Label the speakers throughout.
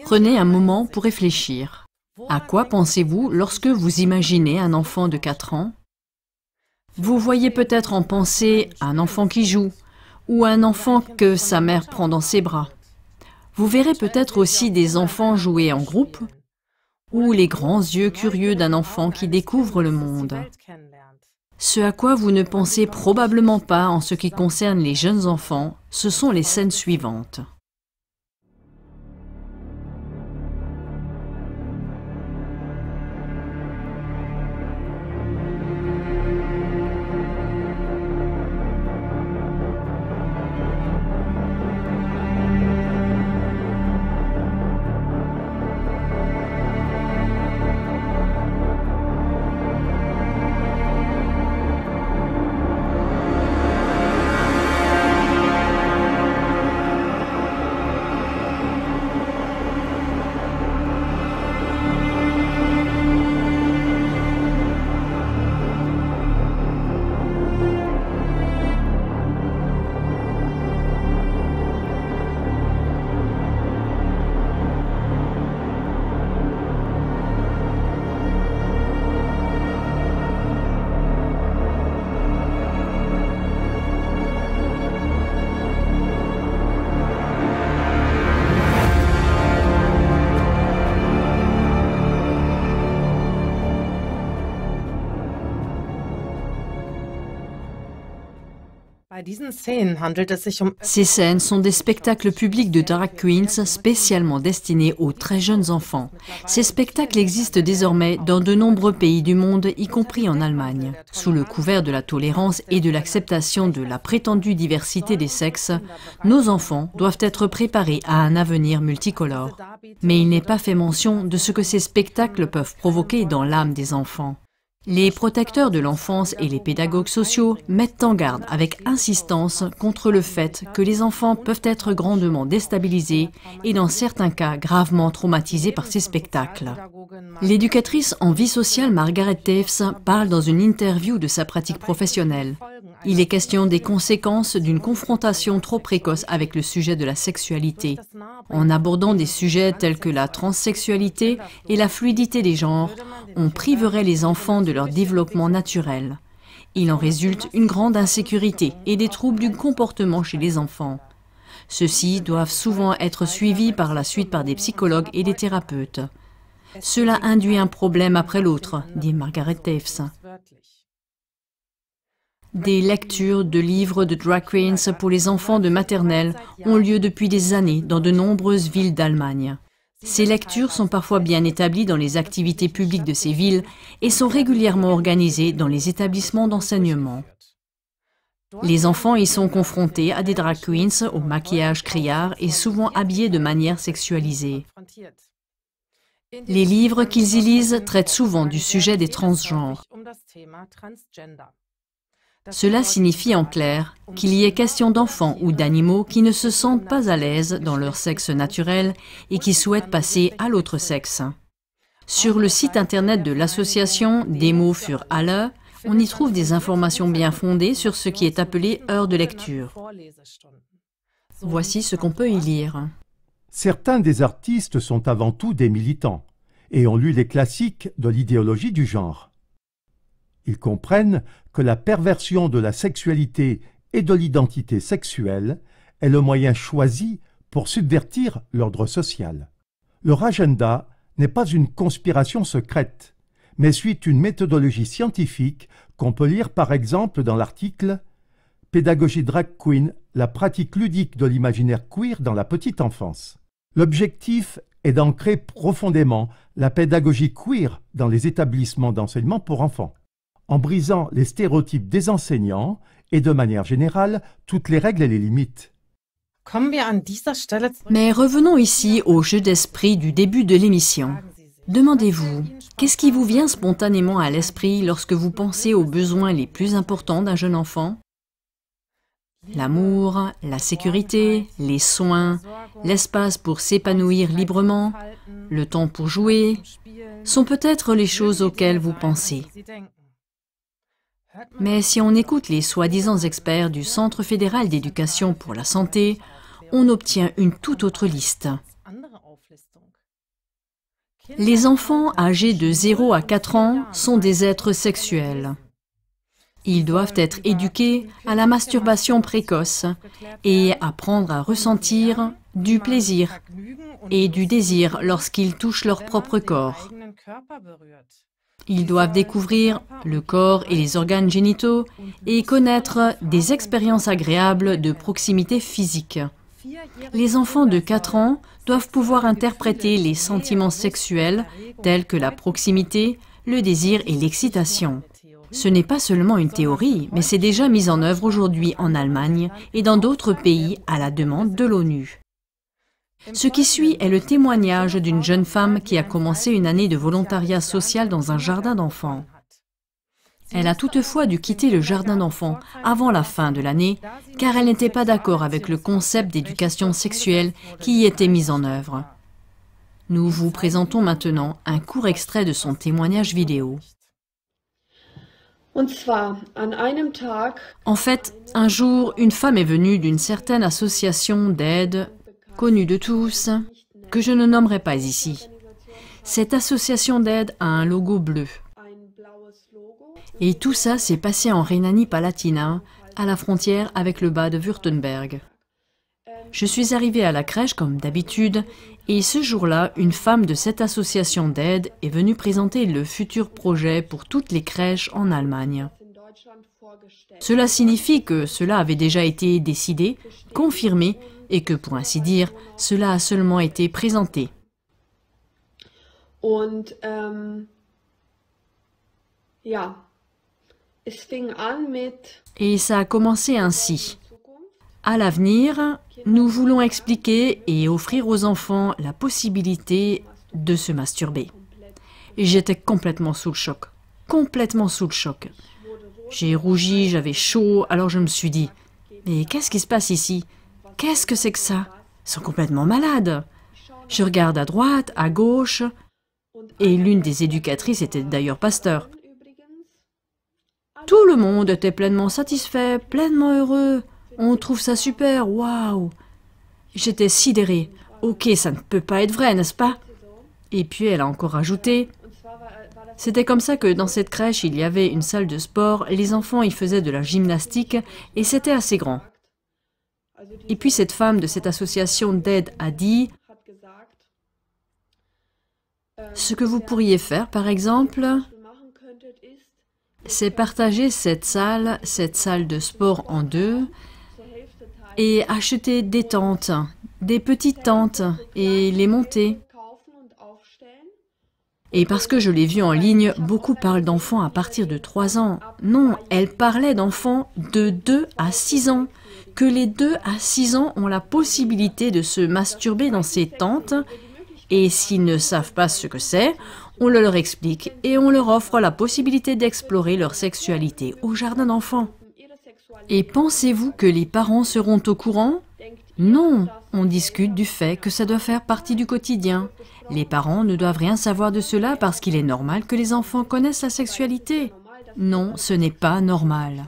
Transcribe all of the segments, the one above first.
Speaker 1: Prenez un moment pour réfléchir. À quoi pensez-vous lorsque vous imaginez un enfant de 4 ans? Vous voyez peut-être en pensée un enfant qui joue, ou un enfant que sa mère prend dans ses bras. Vous verrez peut-être aussi des enfants jouer en groupe, ou les grands yeux curieux d'un enfant qui découvre le monde. Ce à quoi vous ne pensez probablement pas en ce qui concerne les jeunes enfants, ce sont les scènes suivantes. Ces scènes sont des spectacles publics de drag queens spécialement destinés aux très jeunes enfants. Ces spectacles existent désormais dans de nombreux pays du monde, y compris en Allemagne. Sous le couvert de la tolérance et de l'acceptation de la prétendue diversité des sexes, nos enfants doivent être préparés à un avenir multicolore. Mais il n'est pas fait mention de ce que ces spectacles peuvent provoquer dans l'âme des enfants. Les protecteurs de l'enfance et les pédagogues sociaux mettent en garde avec insistance contre le fait que les enfants peuvent être grandement déstabilisés et dans certains cas gravement traumatisés par ces spectacles. L'éducatrice en vie sociale Margaret Taves parle dans une interview de sa pratique professionnelle. Il est question des conséquences d'une confrontation trop précoce avec le sujet de la sexualité. En abordant des sujets tels que la transsexualité et la fluidité des genres, on priverait les enfants de leur développement naturel. Il en résulte une grande insécurité et des troubles du comportement chez les enfants. Ceux-ci doivent souvent être suivis par la suite par des psychologues et des thérapeutes. Cela induit un problème après l'autre, dit Margaret Taves. Des lectures de livres de drag queens pour les enfants de maternelle ont lieu depuis des années dans de nombreuses villes d'Allemagne. Ces lectures sont parfois bien établies dans les activités publiques de ces villes et sont régulièrement organisées dans les établissements d'enseignement. Les enfants y sont confrontés à des drag queens au maquillage criard et souvent habillés de manière sexualisée. Les livres qu'ils y lisent traitent souvent du sujet des transgenres. Cela signifie en clair qu'il y est question d'enfants ou d'animaux qui ne se sentent pas à l'aise dans leur sexe naturel et qui souhaitent passer à l'autre sexe. Sur le site internet de l'association Demo für alle, on y trouve des informations bien fondées sur ce qui est appelé heure de lecture. Voici ce qu'on peut y lire.
Speaker 2: Certains des artistes sont avant tout des militants et ont lu les classiques de l'idéologie du genre. Ils comprennent que la perversion de la sexualité et de l'identité sexuelle est le moyen choisi pour subvertir l'ordre social. Leur agenda n'est pas une conspiration secrète, mais suit une méthodologie scientifique qu'on peut lire par exemple dans l'article « Pédagogie drag queen, la pratique ludique de l'imaginaire queer dans la petite enfance ». L'objectif est d'ancrer profondément la pédagogie queer dans les établissements d'enseignement pour enfants, en brisant les stéréotypes des enseignants et, de manière générale, toutes les règles et les limites.
Speaker 1: Mais revenons ici au jeu d'esprit du début de l'émission. Demandez-vous, qu'est-ce qui vous vient spontanément à l'esprit lorsque vous pensez aux besoins les plus importants d'un jeune enfant? L'amour, la sécurité, les soins, l'espace pour s'épanouir librement, le temps pour jouer, sont peut-être les choses auxquelles vous pensez. Mais si on écoute les soi-disant experts du Centre fédéral d'éducation pour la santé, on obtient une toute autre liste. Les enfants âgés de 0 à 4 ans sont des êtres sexuels. Ils doivent être éduqués à la masturbation précoce et apprendre à ressentir du plaisir et du désir lorsqu'ils touchent leur propre corps. Ils doivent découvrir le corps et les organes génitaux et connaître des expériences agréables de proximité physique. Les enfants de 4 ans doivent pouvoir interpréter les sentiments sexuels tels que la proximité, le désir et l'excitation. Ce n'est pas seulement une théorie, mais c'est déjà mis en œuvre aujourd'hui en Allemagne et dans d'autres pays à la demande de l'ONU. Ce qui suit est le témoignage d'une jeune femme qui a commencé une année de volontariat social dans un jardin d'enfants. Elle a toutefois dû quitter le jardin d'enfants avant la fin de l'année, car elle n'était pas d'accord avec le concept d'éducation sexuelle qui y était mis en œuvre. Nous vous présentons maintenant un court extrait de son témoignage vidéo. En fait, un jour, une femme est venue d'une certaine association d'aide, connue de tous, que je ne nommerai pas ici. Cette association d'aide a un logo bleu. Et tout ça s'est passé en Rhénanie-Palatinat, à la frontière avec le Bade-Wurtemberg. Je suis arrivée à la crèche comme d'habitude, et ce jour-là, une femme de cette association d'aide est venue présenter le futur projet pour toutes les crèches en Allemagne. Cela signifie que cela avait déjà été décidé, confirmé, et que, pour ainsi dire, cela a seulement été présenté. Et ça a commencé ainsi. À l'avenir, nous voulons expliquer et offrir aux enfants la possibilité de se masturber. J'étais complètement sous le choc. Complètement sous le choc. J'ai rougi, j'avais chaud, alors je me suis dit, mais qu'est-ce qui se passe ici? Qu'est-ce que c'est que ça? Ils sont complètement malades. Je regarde à droite, à gauche, et l'une des éducatrices était d'ailleurs pasteur. Tout le monde était pleinement satisfait, pleinement heureux. On trouve ça super, waouh! J'étais sidérée. Ok, ça ne peut pas être vrai, n'est-ce pas? Et puis elle a encore ajouté. C'était comme ça que dans cette crèche, il y avait une salle de sport, les enfants y faisaient de la gymnastique et c'était assez grand. Et puis cette femme de cette association d'aide a dit « Ce que vous pourriez faire, par exemple, c'est partager cette salle de sport en deux et acheter des tentes, des petites tentes et les monter. » Et parce que je l'ai vu en ligne, beaucoup parlent d'enfants à partir de 3 ans. Non, elle parlait d'enfants de 2 à 6 ans. Que les 2 à 6 ans ont la possibilité de se masturber dans ces tentes. Et s'ils ne savent pas ce que c'est, on le leur explique et on leur offre la possibilité d'explorer leur sexualité au jardin d'enfants. Et pensez-vous que les parents seront au courant? Non, on discute du fait que ça doit faire partie du quotidien. Les parents ne doivent rien savoir de cela parce qu'il est normal que les enfants connaissent la sexualité. Non, ce n'est pas normal.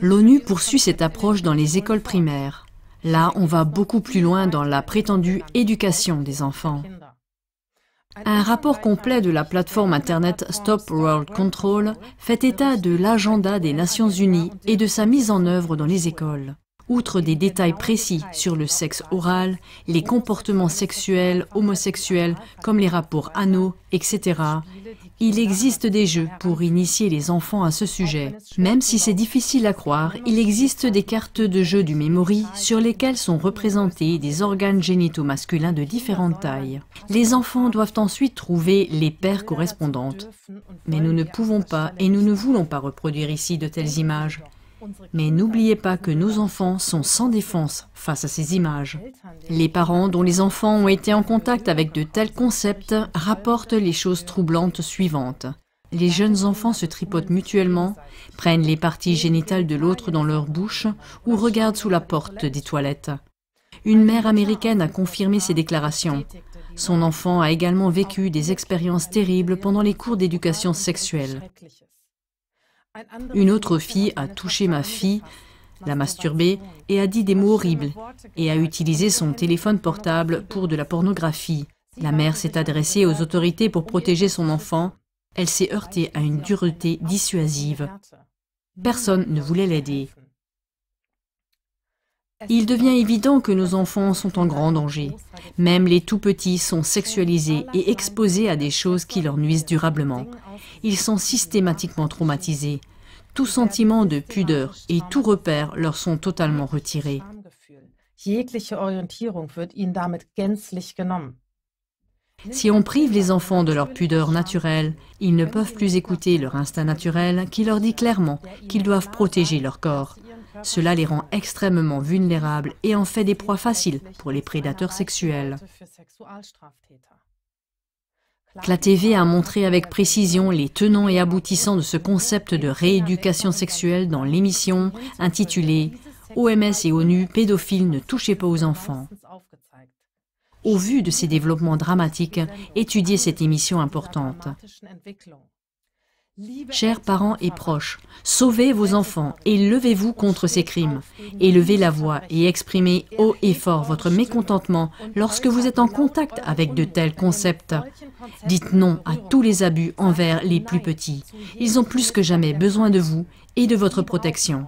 Speaker 1: L'ONU poursuit cette approche dans les écoles primaires. Là, on va beaucoup plus loin dans la prétendue éducation des enfants. Un rapport complet de la plateforme Internet Stop World Control fait état de l'agenda des Nations Unies et de sa mise en œuvre dans les écoles. Outre des détails précis sur le sexe oral, les comportements sexuels, homosexuels, comme les rapports anaux, etc., il existe des jeux pour initier les enfants à ce sujet. Même si c'est difficile à croire, il existe des cartes de jeu du Memory sur lesquelles sont représentés des organes génitaux masculins de différentes tailles. Les enfants doivent ensuite trouver les paires correspondantes. Mais nous ne pouvons pas et nous ne voulons pas reproduire ici de telles images. Mais n'oubliez pas que nos enfants sont sans défense face à ces images. Les parents dont les enfants ont été en contact avec de tels concepts rapportent les choses troublantes suivantes. Les jeunes enfants se tripotent mutuellement, prennent les parties génitales de l'autre dans leur bouche ou regardent sous la porte des toilettes. Une mère américaine a confirmé ces déclarations. Son enfant a également vécu des expériences terribles pendant les cours d'éducation sexuelle. Une autre fille a touché ma fille, l'a masturbée et a dit des mots horribles, et a utilisé son téléphone portable pour de la pornographie. La mère s'est adressée aux autorités pour protéger son enfant. Elle s'est heurtée à une dureté dissuasive. Personne ne voulait l'aider. Il devient évident que nos enfants sont en grand danger. Même les tout-petits sont sexualisés et exposés à des choses qui leur nuisent durablement. Ils sont systématiquement traumatisés. Tout sentiment de pudeur et tout repère leur sont totalement retirés. Si on prive les enfants de leur pudeur naturelle, ils ne peuvent plus écouter leur instinct naturel qui leur dit clairement qu'ils doivent protéger leur corps. Cela les rend extrêmement vulnérables et en fait des proies faciles pour les prédateurs sexuels. La TV a montré avec précision les tenants et aboutissants de ce concept de rééducation sexuelle dans l'émission intitulée « OMS et ONU, pédophiles, ne touchez pas aux enfants ». Au vu de ces développements dramatiques, étudiez cette émission importante. Chers parents et proches, sauvez vos enfants et levez-vous contre ces crimes. Élevez la voix et exprimez haut et fort votre mécontentement lorsque vous êtes en contact avec de tels concepts. Dites non à tous les abus envers les plus petits. Ils ont plus que jamais besoin de vous et de votre protection.